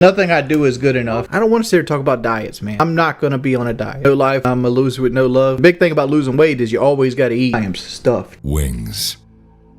Nothing I do is good enough. I don't want to sit here and talk about diets, man. I'm not going to be on a diet. No life, I'm a loser with no love. The big thing about losing weight is you always got to eat. I am stuffed. Wings.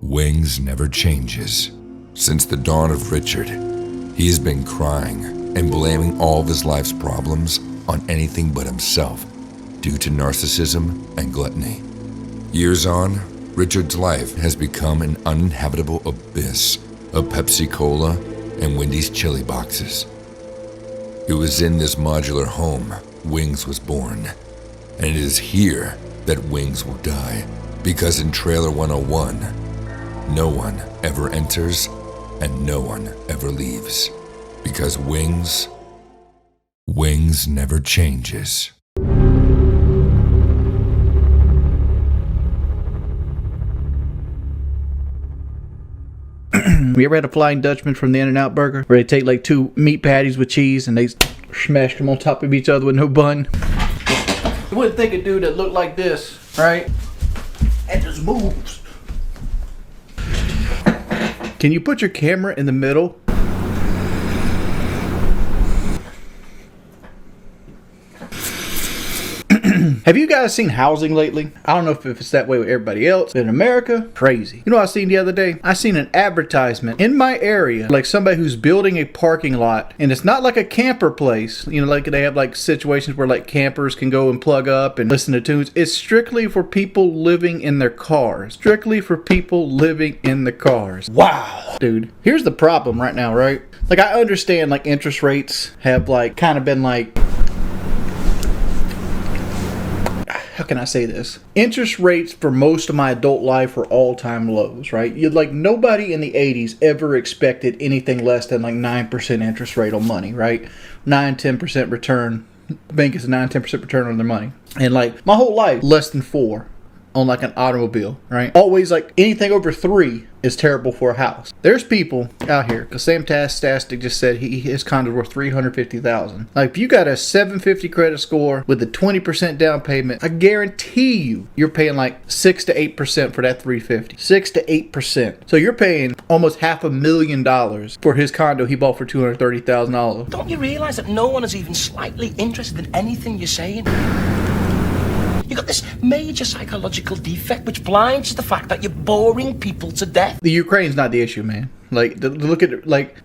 Wings never changes. Since the dawn of Richard, he has been crying and blaming all of his life's problems on anything but himself due to narcissism and gluttony. Years on, Richard's life has become an uninhabitable abyss of Pepsi Cola and Wendy's chili boxes. It was in this modular home Wings was born, and it is here that Wings will die, because in Trailer 101, no one ever enters and no one ever leaves, because Wings never changes. You ever had a Flying Dutchman from the In-N-Out Burger where they take like 2 meat patties with cheese and they smash them on top of each other with no bun? You wouldn't think a dude that looked like this, right? And just moves. Can you put your camera in the middle? Have you guys seen housing lately? I don't know if it's that way with everybody else, but in America, crazy. You know what I seen the other day? I seen an advertisement in my area, like somebody who's building a parking lot, and it's not like a camper place. You know, like they have like situations where like campers can go and plug up and listen to tunes. It's strictly for people living in their cars. Strictly for people living in the cars. Wow. Dude, here's the problem right now, right? Like I understand like interest rates have like kind of been like, how can I say this? Interest rates for most of my adult life were all-time lows, right? You'd like nobody in the 80s ever expected anything less than like 9% interest rate on money, right? 9-10% return. Bank is a 9-10% return on their money. And like my whole life, less than 4 on like an automobile, right? Always like anything over 3 is terrible for a house. There's people out here, because Sam Tastic just said his condo's worth $350,000. Like if you got a 750 credit score with a 20% down payment, I guarantee you're paying like 6 to 8% for that 350. 6 to 8%. So you're paying almost $500,000 for his condo he bought for $230,000. Don't you realize that no one is even slightly interested in anything you're saying? You got this major psychological defect which blinds to the fact that you're boring people to death. The Ukraine's not the issue, man. Like, look at it, like,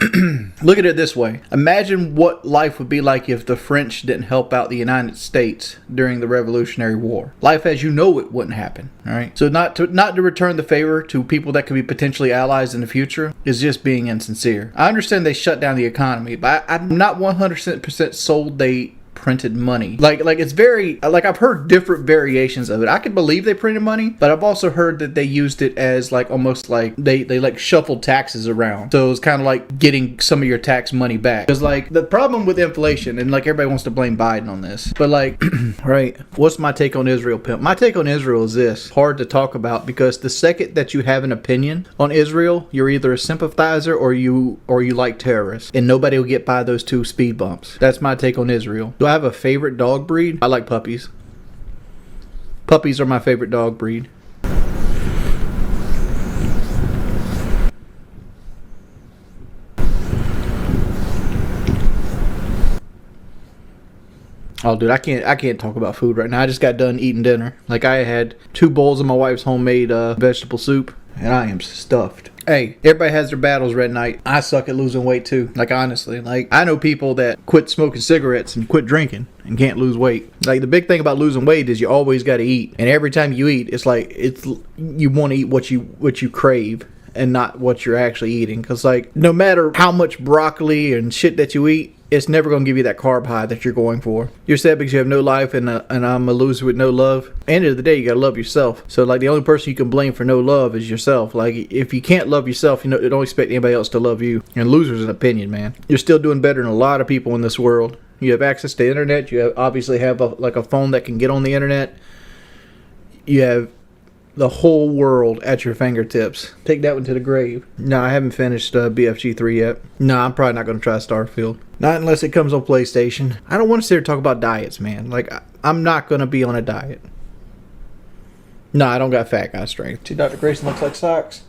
look at it this way. Imagine what life would be like if the French didn't help out the United States during the Revolutionary War. Life as you know it wouldn't happen, all right? So not to return the favor to people that could be potentially allies in the future is just being insincere. I understand they shut down the economy, but I'm not 100% sold they printed money. Like it's very, like I've heard different variations of it. I could believe they printed money, but I've also heard that they used it as like almost like they like shuffled taxes around. So it's kind of like getting some of your tax money back. Because like the problem with inflation, and like everybody wants to blame Biden on this, but like, right, what's my take on Israel, pimp? My take on Israel is this. Hard to talk about because the second that you have an opinion on Israel, you're either a sympathizer or you like terrorists, and nobody will get by those 2 speed bumps. That's my take on Israel. Do I have a favorite dog breed? I like puppies. Puppies are my favorite dog breed. Oh, dude, I can't talk about food right now. I just got done eating dinner. Like I had 2 bowls of my wife's homemade vegetable soup, and I am stuffed. Hey, everybody has their battles red night. I suck at losing weight too. Like honestly, like I know people that quit smoking cigarettes and quit drinking and can't lose weight. Like the big thing about losing weight is you always got to eat, and every time you eat, it's like you want to eat what you crave and not what you're actually eating. Because like no matter how much broccoli and shit that you eat, it's never going to give you that carb high that you're going for. You're sad because you have no life, and I'm a loser with no love. At the end of the day, you got to love yourself. So, like, the only person you can blame for no love is yourself. Like, if you can't love yourself, you know, don't expect anybody else to love you. And loser's an opinion, man. You're still doing better than a lot of people in this world. You have access to the internet. You obviously have, a phone that can get on the internet. You have the whole world at your fingertips. Take that one to the grave. No, I haven't finished BFG 3 yet. No, I'm probably not going to try Starfield. Not unless it comes on PlayStation. I don't want to sit here and talk about diets, man. Like, I'm not going to be on a diet. No, I don't got fat guy strength. See, Dr. Grayson looks like socks.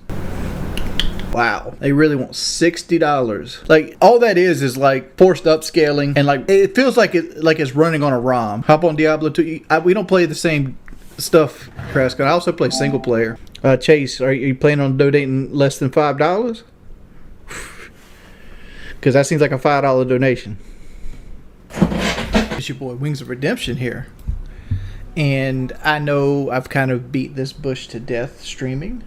Wow, they really want $60. Like all that is like forced upscaling, and like it feels like it's running on a ROM. Hop on Diablo 2. We don't play the same stuff, Prescott. I also play single player. Chase, are you planning on donating less than $5? Because that seems like a $5 donation. It's your boy Wings of Redemption here, and I know I've kind of beat this bush to death streaming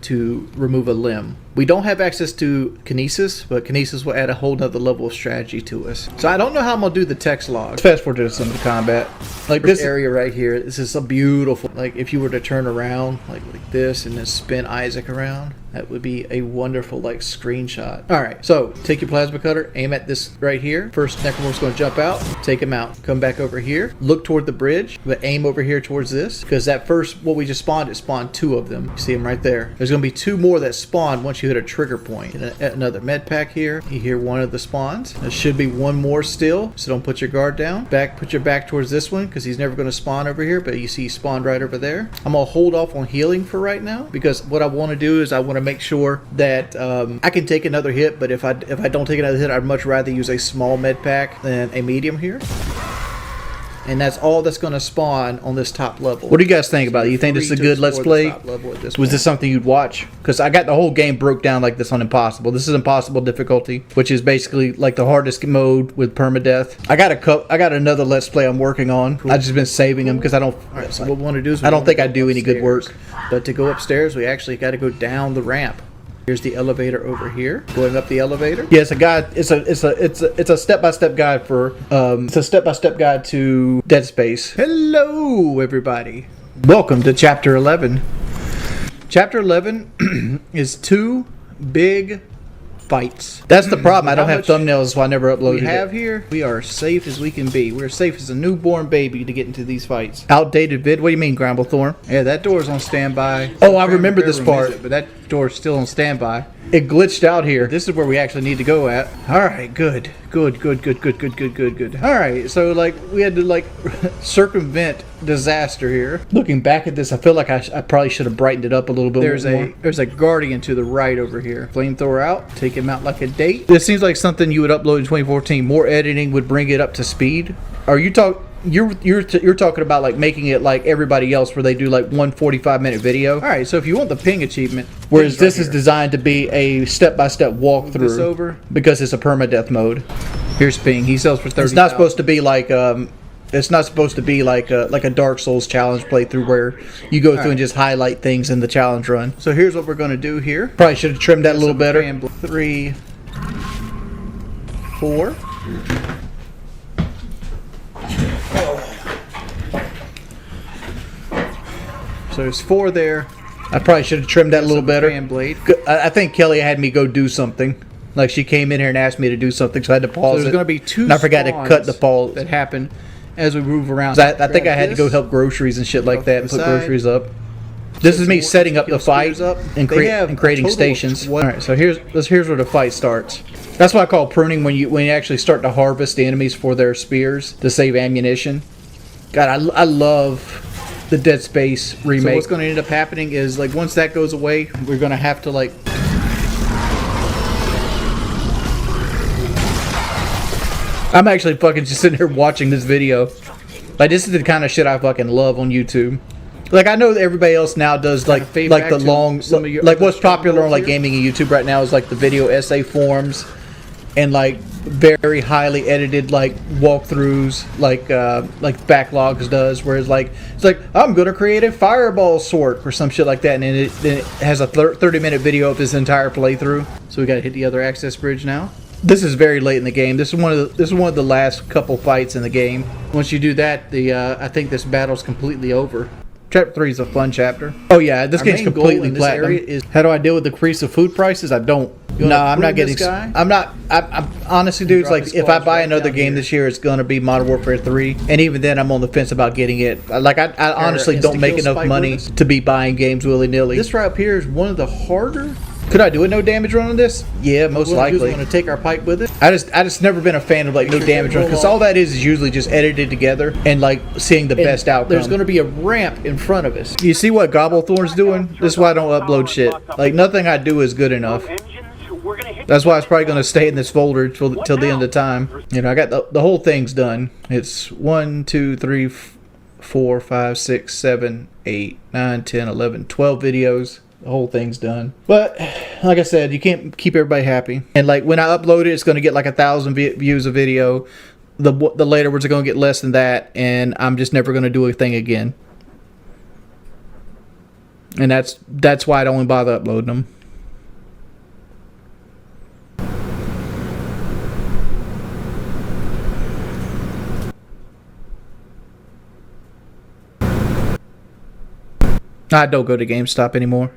to remove a limb. We don't have access to Kinesis, but Kinesis will add a whole nother level of strategy to us. So I don't know how I'm gonna do the text log. Let's fast forward to some of the combat. Like this area right here, this is so beautiful. Like if you were to turn around like this and then spin Isaac around, that would be a wonderful like screenshot. Alright, so take your plasma cutter, aim at this right here. First Necromorph's gonna jump out, take him out. Come back over here, look toward the bridge, but aim over here towards this. Because that first, what we just spawned, it spawned 2 of them. You see them right there. There's gonna be 2 more that spawn once you hit a trigger point. Another med pack here. You hear one of the spawns. There should be 1 more still, so don't put your guard down. Put your back towards this one because he's never going to spawn over here, but you see he spawned right over there. I'm going to hold off on healing for right now because what I want to do is I want to make sure that I can take another hit, but if I don't take another hit, I'd much rather use a small med pack than a medium here. And that's all that's going to spawn on this top level. What do you guys think about it? You think this is a good Let's Play? Was this something you'd watch? Because I got the whole game broke down like this on Impossible. This is Impossible difficulty, which is basically like the hardest mode with permadeath. I got another Let's Play I'm working on. Cool. I've just been saving them because I don't. All right, so what we want to do is I don't think I do any good work. But to go upstairs, we actually got to go down the ramp. Here's the elevator over here. Going up the elevator. Yeah, it's a guide. It's a step-by-step guide for it's a step-by-step guide to Dead Space. Hello, everybody. Welcome to Chapter 11. Chapter 11 is 2 big fights. That's the problem. I don't have thumbnails, so I never uploaded it. Here, we are safe as we can be. We're safe as a newborn baby to get into these fights. Outdated vid? What do you mean, Gramblethorn? Yeah, that door's on standby. Oh, I remember this part. But that door's still on standby. It glitched out here. This is where we actually need to go at. Alright, good. Good. Alright, so like we had to like circumvent disaster here. Looking back at this, I feel like I probably should have brightened it up a little bit more. There's a guardian to the right over here. Flamethrower out. Take him out like a date. This seems like something you would upload in 2014. More editing would bring it up to speed. Are you You're talking about like making it like everybody else where they do like 1 45-minute video. Alright, so if you want the ping achievement, whereas this is designed to be a step-by-step walkthrough because it's a permadeath mode. Here's ping. He sells for 30. It's not supposed to be like a Dark Souls challenge playthrough where you go through and just highlight things in the challenge run. So here's what we're going to do here. Probably should have trimmed that a little better. 3, 4. So there's 4 there. I probably should have trimmed that a little better. I think Kelly had me go do something. Like she came in here and asked me to do something, so I had to pause. So there's going to be 2 and I forgot to cut the pause that happen as we move around. I think I had to go help groceries and shit like that and put groceries up. This is me setting up the fight and creating stations. Alright, so here's where the fight starts. That's what I call pruning, when you actually start to harvest the enemies for their spears to save ammunition. God, I love the Dead Space remake. So what's going to end up happening is like once that goes away, we're going to have to like I'm actually fucking just sitting here watching this video. Like this is the kind of shit I fucking love on YouTube. Like I know that everybody else now does like the long like what's popular on like gaming and YouTube right now is like the video essay forms and like very highly edited like walkthroughs like Backlogs does, whereas like it's like I'm gonna create a fireball sort or some shit like that, and then it has a 30-minute video of his entire playthrough. So we gotta hit the other access bridge now. This is very late in the game. This is one of the last couple fights in the game. Once you do that, I think this battle's completely over. Chapter 3 is a fun chapter. Oh yeah, this game's completely platinum. How do I deal with the increase of food prices? I don't. No, I'm not getting. I'm honestly, dudes. Like, if I buy another game this year, it's gonna be Modern Warfare 3, and even then, I'm on the fence about getting it. Like, I honestly don't make enough money to be buying games willy nilly. This right up here is one of the harder Could I do a no damage run on this? Yeah, most likely. Want to take our pipe with it? I just never been a fan of like no damage run, because all that is usually just edited together and like seeing the best outcome. There's going to be a ramp in front of us. You see what Gobblethorn's doing? This is why I don't upload shit. Like nothing I do is good enough. That's why it's probably going to stay in this folder till the end of the time. You know, I got the whole thing's done. It's 1, 2, 3, 4, 5, 6, 7, 8, 9, 10, 11, 12 videos. The whole thing's done. But like I said, you can't keep everybody happy. And like when I upload it, it's going to get like 1,000 views a video. The later ones are going to get less than that, and I'm just never going to do a thing again. And that's why I don't bother uploading them. I don't go to GameStop anymore.